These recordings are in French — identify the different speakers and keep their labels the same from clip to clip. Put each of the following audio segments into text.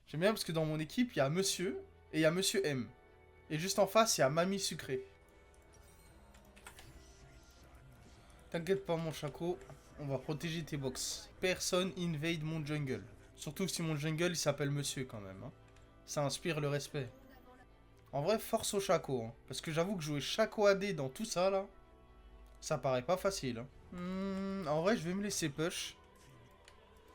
Speaker 1: J'aime bien parce que dans mon équipe, il y a Monsieur et il y a Monsieur M. Et juste en face, il y a Mamie Sucrée. T'inquiète pas, mon chaco, on va protéger tes box. Personne invade mon jungle. Surtout si mon jungle, il s'appelle Monsieur quand même. Hein. Ça inspire le respect. En vrai, force au chaco. Hein, parce que j'avoue que jouer chaco AD dans tout ça, là, ça paraît pas facile. Hein. En vrai, je vais me laisser push.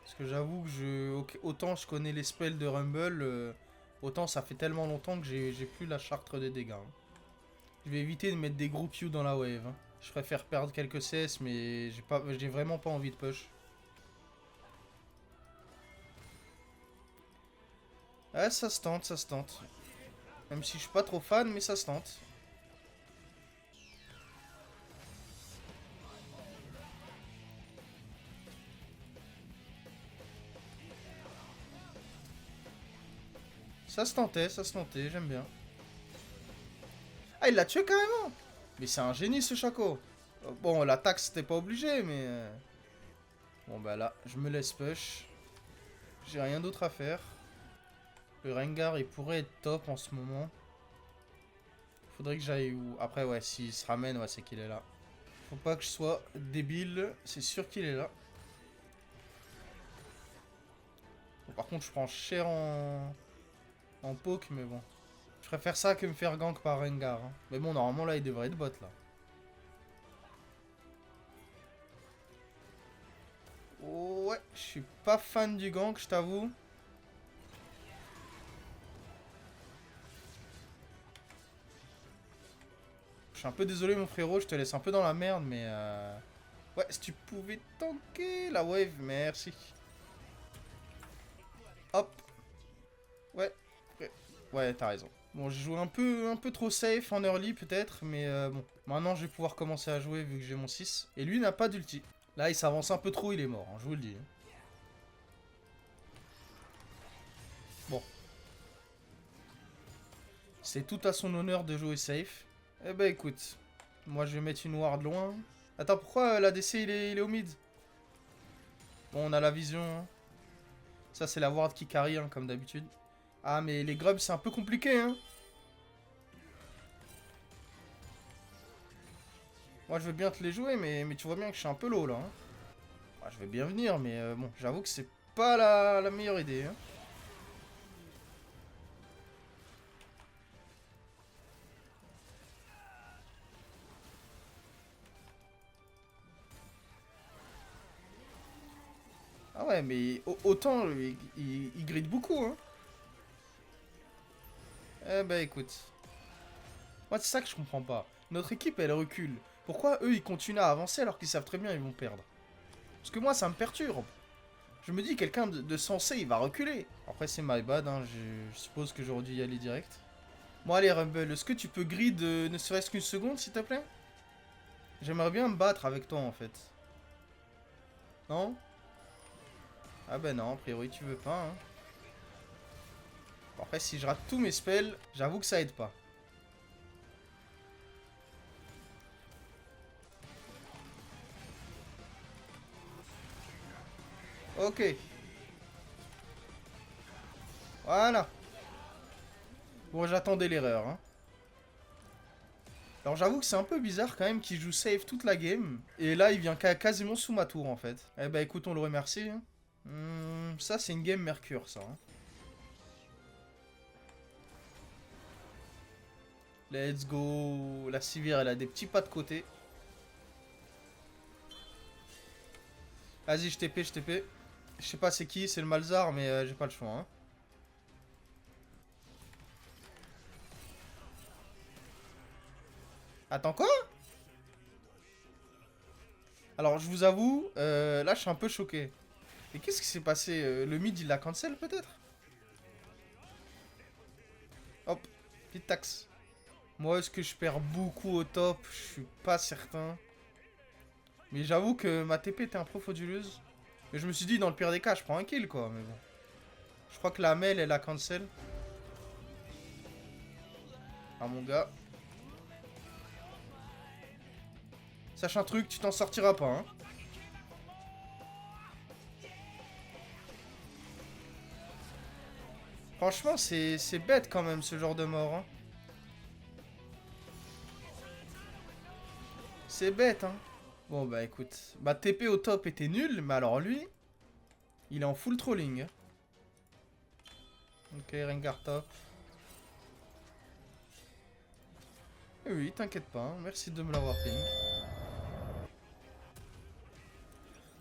Speaker 1: Parce que j'avoue que autant je connais les spells de Rumble, autant ça fait tellement longtemps que j'ai plus la charte des dégâts. Hein. Je vais éviter de mettre des gros Q dans la wave. Hein. Je préfère perdre quelques CS, mais j'ai vraiment pas envie de push. Ouais, ça se tente, ça se tente. Même si je suis pas trop fan, mais ça se tente. Ça se tentait, j'aime bien. Ah, il l'a tué carrément. Mais c'est un génie ce Chaco. Bon, l'attaque c'était pas obligé, mais... Bon bah là, je me laisse push. J'ai rien d'autre à faire. Le Rengar il pourrait être top en ce moment. Faudrait que j'aille où... Après ouais, s'il se ramène, ouais c'est qu'il est là. Faut pas que je sois débile, c'est sûr qu'il est là. Bon, par contre je prends cher en poke, mais bon. Je préfère ça que me faire gank par Rengar. Hein. Mais bon, normalement là il devrait être bot là. Ouais, je suis pas fan du gank, je t'avoue. Je suis un peu désolé mon frérot, je te laisse un peu dans la merde, mais ouais, si tu pouvais tanker la wave, merci. Hop. Ouais. Ouais, t'as raison. Bon, j'ai joué un peu trop safe en early peut-être, mais bon. Maintenant, je vais pouvoir commencer à jouer vu que j'ai mon 6. Et lui n'a pas d'ulti. Là, il s'avance un peu trop, il est mort, hein, je vous le dis. Hein. Bon. C'est tout à son honneur de jouer safe. Eh ben, écoute. Moi, je vais mettre une ward loin. Attends, pourquoi l'ADC, il est au mid? Bon, on a la vision. Hein. Ça, c'est la ward qui carry, hein, comme d'habitude. Ah, mais les grubs, c'est un peu compliqué, hein. Moi, je veux bien te les jouer, mais tu vois bien que je suis un peu low, là. Hein. Ah, je vais bien venir, mais bon, j'avoue que c'est pas la meilleure idée. Hein. Ah ouais, mais autant, il grid beaucoup, hein. Eh ben, écoute. Moi, c'est ça que je comprends pas. Notre équipe, elle recule. Pourquoi eux, ils continuent à avancer alors qu'ils savent très bien ils vont perdre? Parce que moi, ça me perturbe. Je me dis, quelqu'un de sensé, il va reculer. Après, c'est my bad, hein. Je suppose que j'aurais dû y aller direct. Bon, allez, Rumble, est-ce que tu peux grid ne serait-ce qu'une seconde, s'il te plaît? J'aimerais bien me battre avec toi, en fait. Non? Ah ben non, a priori, tu veux pas, hein. Bon, après, si je rate tous mes spells, j'avoue que ça aide pas. Ok. Voilà. Bon, j'attendais l'erreur, hein. Alors j'avoue que c'est un peu bizarre quand même qu'il joue safe toute la game. Et là, il vient quasiment sous ma tour, en fait. Eh ben, écoute, on le remercie. Hein. Ça, c'est une game Mercure, ça. Hein. Let's go. La Sivir, elle a des petits pas de côté. Vas-y, je TP, je TP. Je sais pas c'est qui, c'est le Malzar, mais j'ai pas le choix. Hein. Attends, quoi? Alors, je vous avoue, là, je suis un peu choqué. Et qu'est-ce qui s'est passé? Le mid, il l'a cancel, peut-être? Hop, petite taxe. Moi, est-ce que je perds beaucoup au top? Je suis pas certain. Mais j'avoue que ma TP était un peu frauduleuse. Mais je me suis dit, dans le pire des cas, je prends un kill, quoi. Mais bon. Je crois que la Mel, elle a cancel. Ah, mon gars. Sache un truc, tu t'en sortiras pas, hein. Franchement, c'est bête quand même ce genre de mort. Hein. C'est bête, hein. Bon, bah écoute. Bah, TP au top était nul, mais alors lui, il est en full trolling. Hein. Ok, Rengar top. Et oui, t'inquiète pas. Hein. Merci de me l'avoir ping.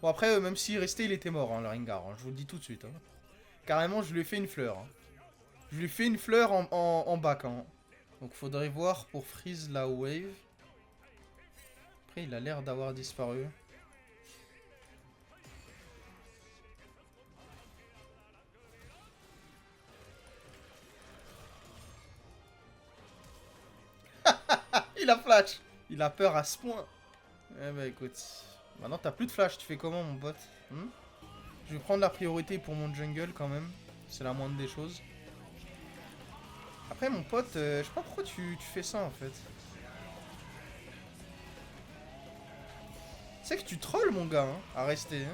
Speaker 1: Bon, après, même s'il restait, il était mort, hein, le Rengar. Hein, je vous le dis tout de suite. Hein. Carrément, je lui ai fait une fleur. Hein. Je lui ai fait une fleur en back. Hein. Donc, faudrait voir pour freeze la wave. Après, il a l'air d'avoir disparu. Il a flash. Il a peur à ce point. Eh bah écoute. Maintenant, t'as plus de flash. Tu fais comment, mon pote? Je vais prendre la priorité pour mon jungle quand même. C'est la moindre des choses. Après, mon pote, je sais pas pourquoi tu fais ça en fait. Tu sais que tu trolls, mon gars, hein, à rester.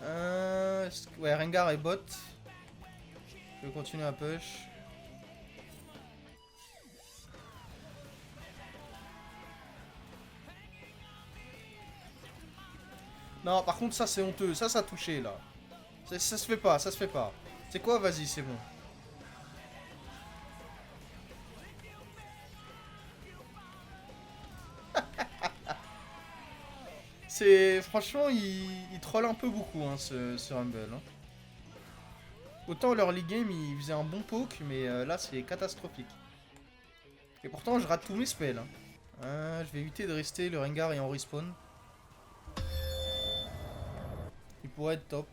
Speaker 1: Hein. Ouais, Rengar est bot. Je vais continuer à push. Non, par contre, ça c'est honteux. Ça a touché là. Ça se fait pas, ça se fait pas. C'est quoi? Vas-y, c'est bon. C'est... Franchement, il troll un peu beaucoup, hein, ce Rumble. Hein. Autant leur league game, il faisait un bon poke, mais là, c'est catastrophique. Et pourtant, je rate tous mes spells. Hein. Je vais éviter de rester, le Rengar est en respawn. Il pourrait être top.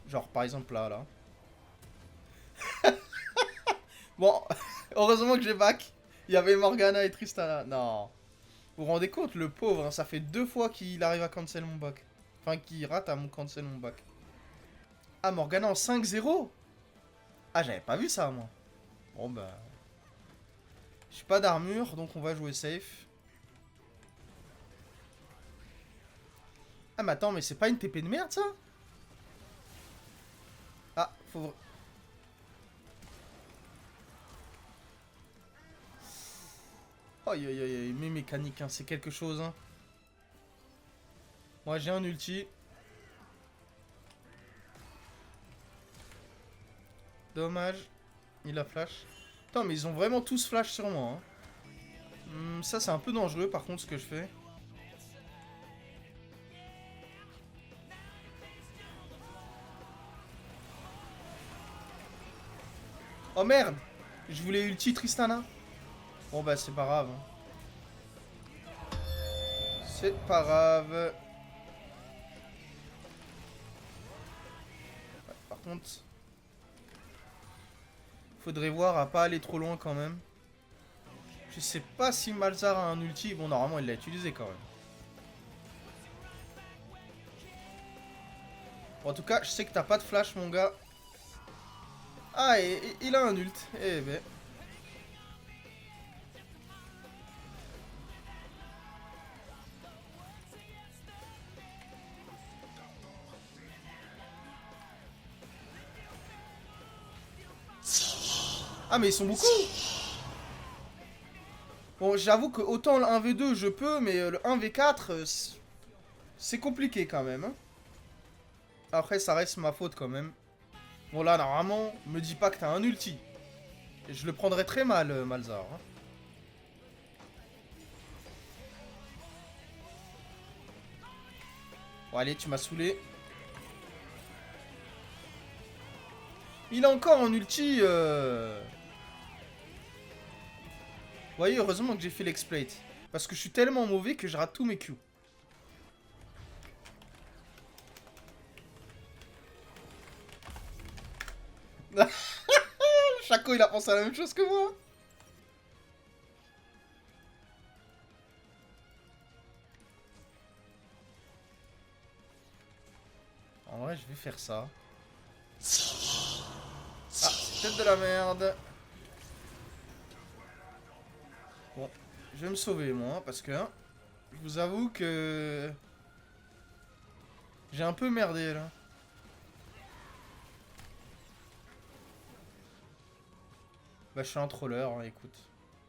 Speaker 1: Genre, par exemple, là. Bon, heureusement que j'ai back. Il y avait Morgana et Tristana. Non. Vous vous rendez compte, le pauvre, hein, ça fait 2 fois qu'il arrive à cancel mon back. Enfin, qu'il rate à mon cancel mon back. Ah, Morgana en 5-0. Ah, j'avais pas vu ça, moi. Bon, bah... J'ai pas d'armure, donc on va jouer safe. Ah, mais attends, mais c'est pas une TP de merde, ça? Ah, faut... Aïe, aïe, aïe, aïe, mes mécaniques, hein, c'est quelque chose, hein. Moi, j'ai un ulti. Dommage. Il a flash. Attends, mais ils ont vraiment tous flash sur moi, hein. Ça, c'est un peu dangereux, par contre, ce que je fais. Oh, merde! Je voulais ulti Tristana. Bon, bah, c'est pas grave. Hein. C'est pas grave. Ouais, par contre... Faudrait voir à pas aller trop loin, quand même. Je sais pas si Malzar a un ulti. Bon, normalement, il l'a utilisé, quand même. Bon, en tout cas, je sais que t'as pas de flash, mon gars. Ah, et il a un ult. Eh ben... Ah, mais ils sont beaucoup. Bon, j'avoue que autant le 1v2 je peux, mais le 1v4, c'est compliqué quand même. Hein. Après, ça reste ma faute quand même. Bon, là, normalement, me dis pas que t'as un ulti. Et je le prendrais très mal, Malzar. Hein. Bon, allez, tu m'as saoulé. Il a encore un ulti. Vous voyez, heureusement que j'ai fait l'exploit. Parce que je suis tellement mauvais que je rate tous mes Q. Chaco, il a pensé à la même chose que moi. En vrai, je vais faire ça. Ah, c'est peut-être de la merde. Bon, je vais me sauver, moi, parce que... Je vous avoue que... J'ai un peu merdé, là. Bah, je suis un troller, hein, écoute.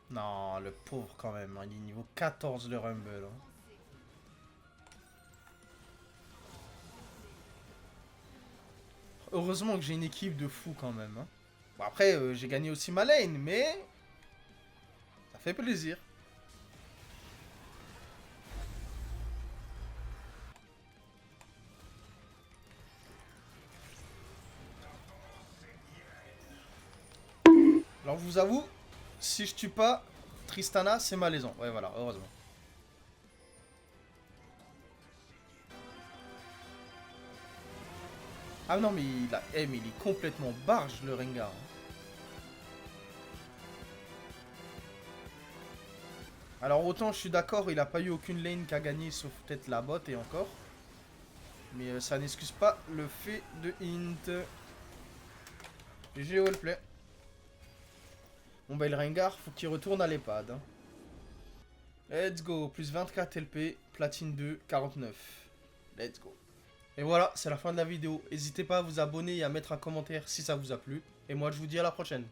Speaker 1: Non, le pauvre quand même. Hein, il est niveau 14 le Rumble. Hein. Heureusement que j'ai une équipe de fous quand même. Hein. Bon, après, j'ai gagné aussi ma lane, mais... ça fait plaisir. Alors, je vous avoue, si je tue pas Tristana, c'est malaisant. Ouais, voilà, heureusement. Ah non, mais mais il est complètement barge, le Rengar. Hein. Alors, autant je suis d'accord, il a pas eu aucune lane qui a gagné, sauf peut-être la bot et encore. Mais ça n'excuse pas le fait de int. GG Wallplay. Bon bah le Rengar, faut qu'il retourne à l'EHPAD. Hein. Let's go, plus 24 LP, platine 2, 49. Let's go. Et voilà, c'est la fin de la vidéo. N'hésitez pas à vous abonner et à mettre un commentaire si ça vous a plu. Et moi je vous dis à la prochaine.